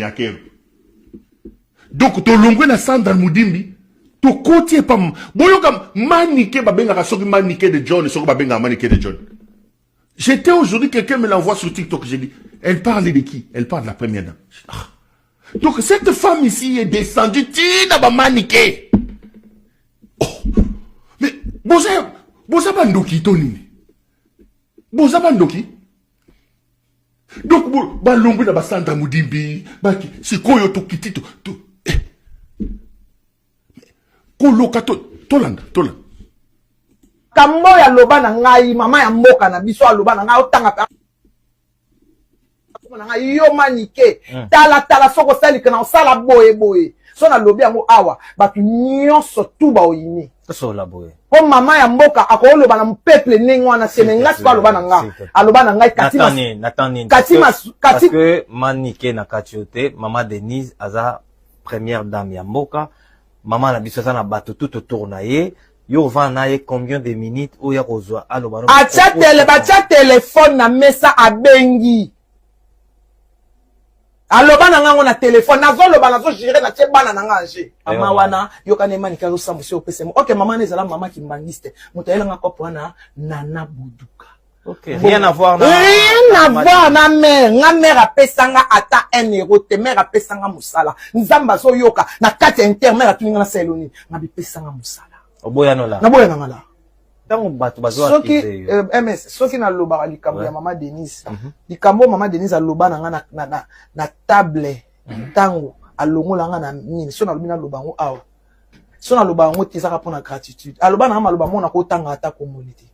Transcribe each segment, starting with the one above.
Yakero. Donc, to longwe na Sandra Mudimbi, to kotie pa boyoka manike babenga soki manike de John, soki babenga manike de John. J'étais aujourd'hui, quelqu'un me l'envoie sur TikTok, j'ai dit, elle parle de qui? Elle parle de la première dame. Ah. Donc, cette femme ici est descendue, tina ba manike. Oh. Mais, boza bandoki tonini. Boza bandoki. Donc, balongwe na basanda Mudimbi, baki, sikoyo to kiti to. Koloka tolanda. Kambo ya loba na ngai, mama ya mboka na biso ya loba na ngai, otanga pe. Na ngai, yo manike, tala soko sali kana osala boye. So na lobi yango awa, batu nyonso tuba oyini. So la boye. Po mama ya mboka, ako loba na mpeple nengwa na seme ngasi kwa loba na nga. Aloba na ngai, Natani. Parce que manike na katiote, mama Denise, aza première dame ya mboka. Maman na biso na bato tout autour na ye yo va na ye combien de minutes ou ya kozwa aloba no atia téléphone na mesa abengi aloba na ngango na téléphone nazo loba nazo gérer na tie bana na nganje ama wana yo kanema ni kazo sambo se opese OK maman nezala mama ki mbangiste mutayela nga kopo na nana buduka. OK, rien à voir na mère. Nga mère a pesanga ata 1 euro te mère a pesanga musala. Nzamba so yoka na kati inter mère tuninga na seloni. Nga bi pesanga musala. Oboya no la. Na boya ngala. Tango bato bazo akize. MS soki na loba likambo ya mama Denise. Likambo mama Denise aloba na nga na table tango alongola nga na nini so na lobi na loba ngo awa. So na loba ngo tizaka pona gratitude. Aloba na nga loba mona ko tanga ata community.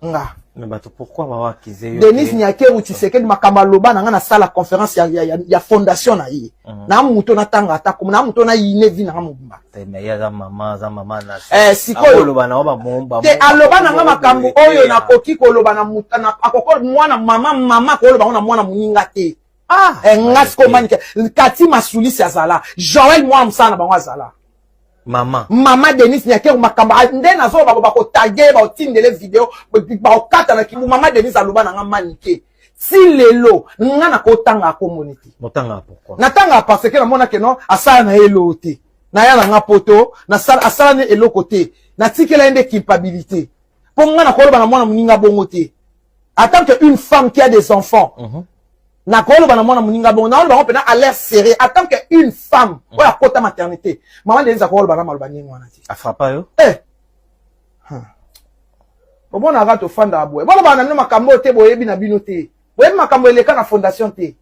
Nga. Mais bato pourquoi ba wakize yo? Denise Nyakeru Tshisekedi makamba loba na nga na sala conférence ya fondation na ye. Na muto na tanga ata comme na muto na yine vi na mubumba. Mais ya za mama na. Sikoyo loba na ba momba. Te aloba na nga makambo oyo na koki ko loba na mutana akoko mwana mama ko loba na mwana muninga te. Ngas ko manike kati masulisi azala. Joël mwa msana bango azala. Mama Denise Nyakeru makamba nde nazo bako taguer ba otindele vidéo ba okata na kibu mama Denise aloba na nga manike si lelo nga na kotanga community motanga pourquoi natanga parce que na mona que non asala na elote na ya na nga poto na asala ne eloko te na tikela ende culpabilité pour nga na koloba na mwana muninga bongo te en tant que une femme qui a des enfants na kolo bana mwana muninga bon na ba pena à l'air serré en tant que une femme ou la kota maternité maman Denise akolo bana maloba nyi mwana ti afrapa yo bon na gato fanda abwe bon bana no makambo te boyebi na bino te boyebi makambo eleka na fondation te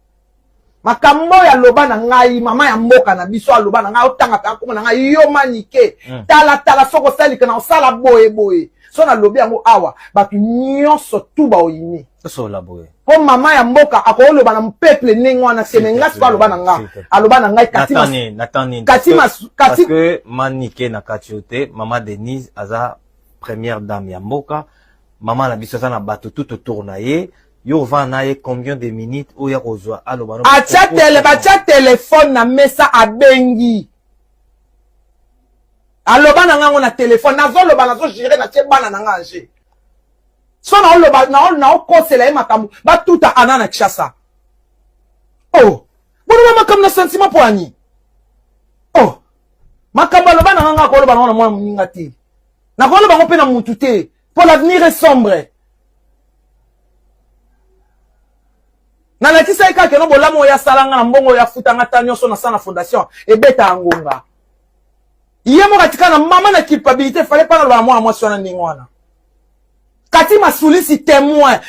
makambo ya loba na ngai mama ya mboka na biso aloba na ngai otanga pe akoma na ngai yo manike tala soko sali kana osala boye so na lobi yango awa batu nyonso tuba oyini so la boye po mama ya mboka akolo bana mpeple nengwa na seme ngasi kwa aloba na nga aloba na ngai natani parce que manike na katiote mama Denise aza première dame ya mboka mama na biso na bato tout autour na ye yo va na ye combien de minutes ou ya kozwa aloba no atia téléphone na mesa abengi aloba na ngango na téléphone nazo loba nazo gérer na tie bana na nganje so na oloba na okosela ye makambo batuta anana kishasa bona makambo na sentiment po ani makambo aloba na nganga koloba na mwana muninga te na koloba ngo pe na mutu te pour l'avenir est sombre na nakisa eka ke no bolamo ya salanga na mbongo ya futanga tanyo so na sana fondation ebeta ngonga iye mo katika na mama na culpabilité fallait pas na mwana mwasi wana ndingwana kati masulisi témoin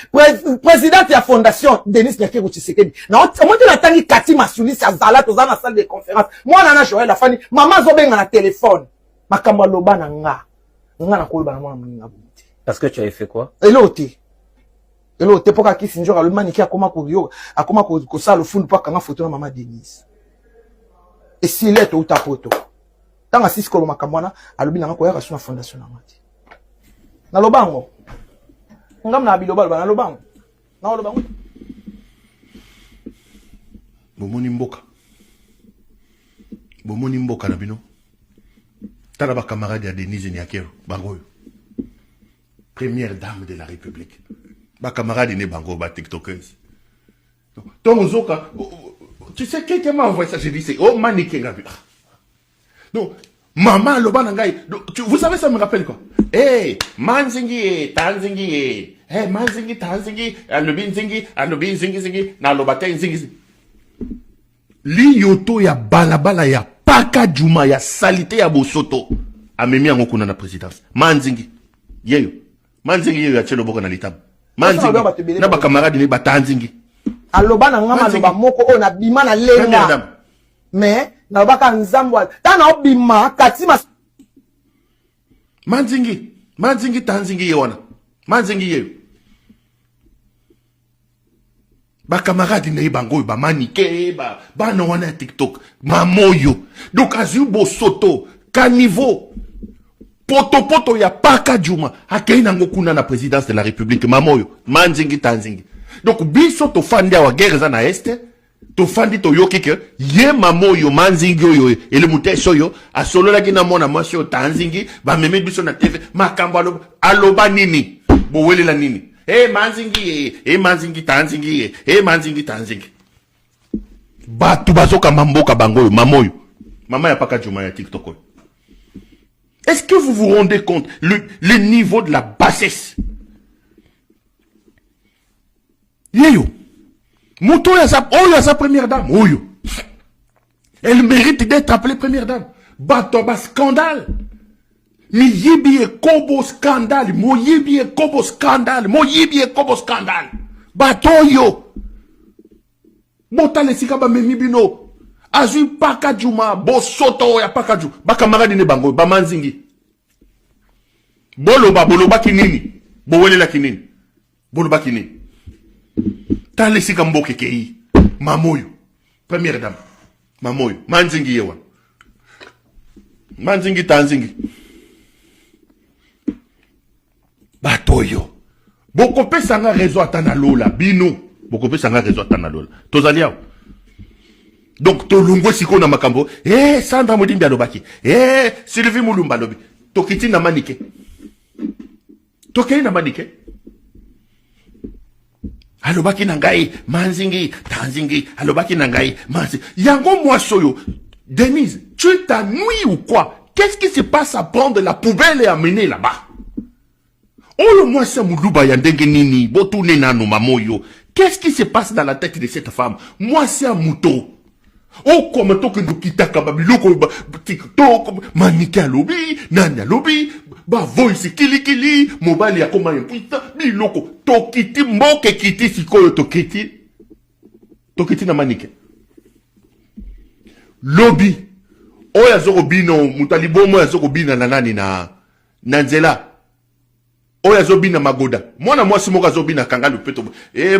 président ya fondation Denise Nyakeru Tshisekedi na omonte na tangi kati masulisi azala toza na salle de conférence mwana na Joël afani mama zo benga na téléphone makambo loba na nga na koloba na mwana muninga bonte parce que tu avais fait quoi elote poka kisi njora le maniki akoma ko sala fund paka nga photo na mama Denise et si lettre ou ta photo tanga sisi ko makambo na alobi na nga ko ya suna fondation na mati na lobango ngam na biloba na lobango na lobango bomoni mboka na bino tala ba camarade ya Denise Nyakeru bango première dame de la République ba camarade ne bango ba tiktokeuse tongo zoka tu sais, quelqu'un m'a envoyé ça, j'ai dit, c'est, oh, Maniké, Gabi. Donc, maman, Lobanangaï, vous savez, ça me rappelle quoi? Eh, Manzingi, Tanzingi, eh, Manzingi, Tanzingi, Alobin Zingi, Zingi, na Lobate Zingi. Li yoto ya balabala ya paka juma ya salité ya bosoto. Amemi yango kuna na présidence. Manzingi. Yeyo. Manzingi yeyo ya chelo boko na litabu. Manzingi. Na ba camarade ni batanzingi. Aloba na ngama loba moko o na bima na lenga. Mais na baka nzambwa. Tana obima katima Manzingi. Manzingi tanzingi yewana. Manzingi yeyo. Ba camarade na bango ba manike ba no wana TikTok mamoyo. Donc azu bosoto caniveau poto ya paka juma akaina ngokuna na présidence de la République mamoyo manzingi tanzingi. Donc biso to fandi wa guerre za na este to fandi to yoki ke ye mamoyo manzingi oyo ele muteso yo asolola kina mona masho tanzingi ba meme biso na TV makambo aloba nini bo welela nini. Manzingi tanzingi, manzingi tanzingi. Batu bazoka mamboka bangoyo, mamoyo. Maman ya paka juma ya TikTok. Est-ce que vous vous rendez compte le niveau de la bassesse? Yeyo. Mouto ya sa première dame. Oyo. Elle mérite d'être appelée première dame. Bato ba scandale. Mi yibi e kobo scandale, mo yibi e kobo scandale, Batoyo. Botale sika ba memi bino. Azui paka juma, bo soto ya paka juma. Ba camarade ne bango, ba manzingi. Boloba kinini. Bo welela kinini. Boloba kinini. Tale sika mboke kei. Mamoyo. Première dame. Mamoyo. Manzingi yewa. Manzingi tanzingi. Batoyo. Boko pe sanga réseau atana lola. Bino. Boko pe sanga réseau atana lola. Tozaliao. Donc, to lungwe siko na makambo. Sandra Modimbi alobaki. Sylvie Moulumba lobi. Tokiti na manike. Tokei na manike. Alobaki nangai. Manzingi. Tanzingi. Alobaki nangai. Manzingi. Yango moi soyo. Denise, tu t'ennuies ou quoi? Qu'est-ce qui se passe à prendre la poubelle et amener là-bas? Oh, le moi c'est Moulouba Yandenge Nini, Botoune Nano Mamoyo. Qu'est-ce qui se passe dans la tête de cette femme? Moi c'est un mouton. Oh, comme toi que nous quittons Kababiloko, TikTok, Manika Lobby, Nanya Lobby, Ba Voice Kili, Mobile ya Koma Yampuita, Biloko, Tokiti, Moke Kiti, Sikoyo Tokiti, Tokiti na Manike. Lobby, Oya Zorobino, Mutalibomo ya Zorobina Nanani na Nanzela. Oya zobina magoda. Mwana mwasi moka zobina kangalu peto.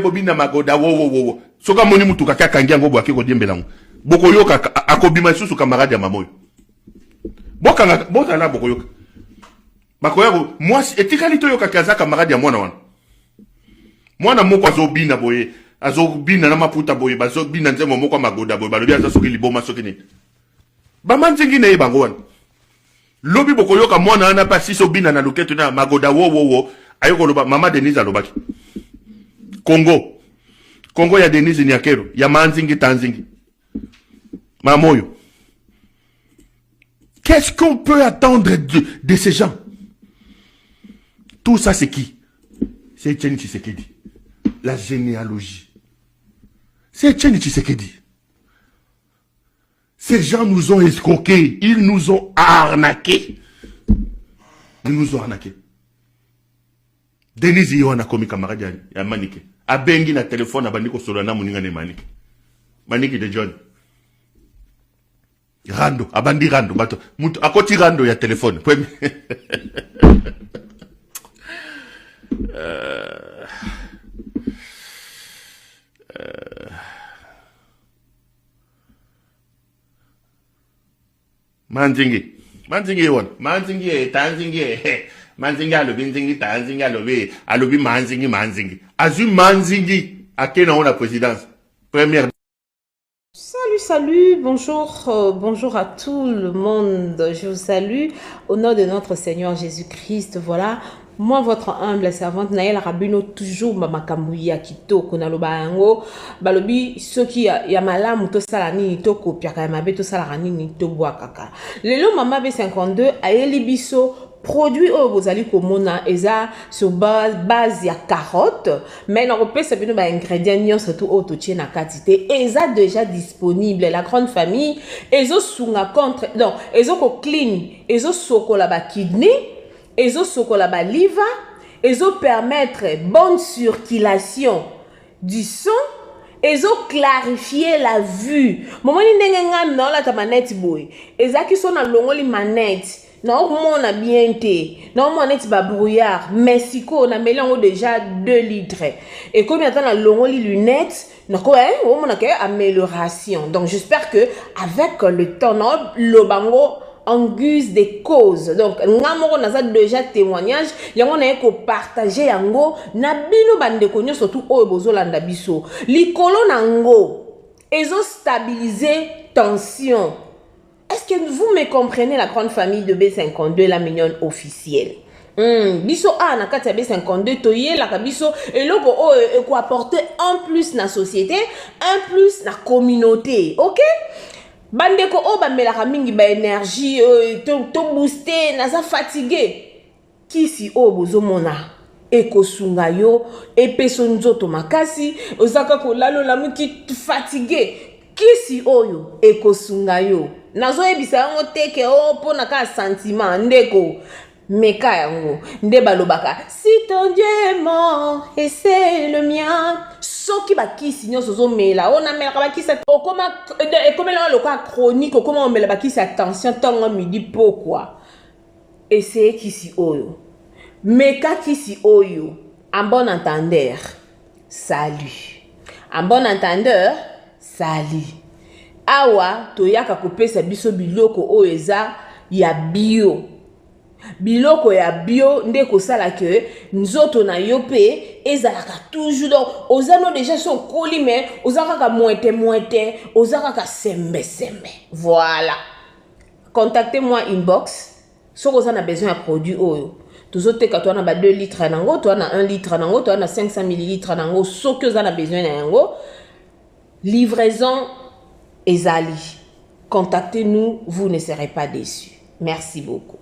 Bobina magoda wo. Soka moni mutu kaka kangia ngobo akiko diembelango. Boko yoka akobima susu kamarade ya mamoyo. Boka na boko yoka. Bakoyako mwasi etikali to yoka kaza kamarade ya mwana wana. Mwana moko azobina boye. Azobina na maputa boye. Bazobina nzemo moko magoda boye. Balobi aza soki liboma soki ni. Bamanzingi na yebango wana. Lobi bokoyoka mwana ana pa siso bina na loketo na magoda wo ayoko loba mama Denise alobaki. Congo ya Denise ni akero ya manzingi tanzingi. Mamoyo. Qu'est-ce qu'on peut attendre de ces gens? Tout ça c'est qui? C'est Etienne Tshisekedi. La généalogie. C'est Etienne Tshisekedi. Ces gens nous ont escroqués. Ils nous ont arnaqués. Denise Yohana komi camarade ya Manike. Abengi na téléphone abandiko solana muninga ne Manike. Manike de John. Rando, abandi rando. Bato, mutu, akoti rando ya téléphone. Manzingi yewan. Manzingi, tanzingi, manzingi alobi, tanzingi alobi manzingi. Azu manzingi, akena on la présidence. Première. Salut, bonjour à tout le monde. Je vous salue au nom de notre Seigneur Jésus-Christ. Voilà, Moi, votre humble servante, Naël Rabino, toujours Mamakamouya Kitoko, Nalobango, Balobi, ceux qui y a malam, to salani, to kopiaka, mabe, to salarani, to boakaka. Le lot Mama B52 a elibiso. Produit au bozali komona eza sur base ya carotte mais na repé c'est bien ba ingrédients surtout auto tien na quantité eza déjà disponible la grande famille ezo sunga contre non ezo ko clean ezo sokola ba kidney ezo sokola ba liver ezo permettre bonne circulation du sang ezo clarifier la vue moment ni ndenge ngam na la ta manette boy ezaki so na longoli manette non, on a bien été. Non, on est pas brouillard. Mexico, on a mélangé déjà 2 litres. Et comme il y a longue les lunettes, on a amélioration. Donc, j'espère que avec le temps, le bango en guise des causes. Donc, on a déjà témoignage. On a partagé yango. Na bino bande konyo surtout au bozolanda biso. Likolo nango. Ils ont stabilisé tension. Est-ce que vous me comprenez la grande famille de B52, la mignonne officielle? Biso a na kati ya B52 toye la biso et logo ko apporter un plus na société, un plus na communauté, OK? Bandeko o ba melaka mingi ba énergie to booster na za fatigué. Kisi o bozomona ekosunga yo epeso nzoto makasi ozaka ko lalo la muki fatigué. Kisi oyo ekosunga yo nazo ebisa yango teke o pona ka sentiment ndeko meka yango nde balobaka si ton Dieu est mort et c'est le mien soki bakisi nyonso zo mela ona mela ka bakisa okoma ekomela loka chronique okoma omela bakisa attention tongo midi pourquoi et c'est kisi oyo meka kisi oyo en bon entendeur salut en bon entendeur salut awa toyaka kopesa biso biloko oyo eza ya bio biloko ya bio nde kosala ke nzoto na yo pe ezalaka toujours donc ozano déjà so koli mais ozaka moite ozaka sembe voilà contactez-moi inbox si vous avez besoin de produit oyo tozoteka to na ba 2 litres nango to na 1 litre nango to na 500 ml nango so que vous avez besoin na yango livraison Ezali. Contactez-nous, vous ne serez pas déçus. Merci beaucoup.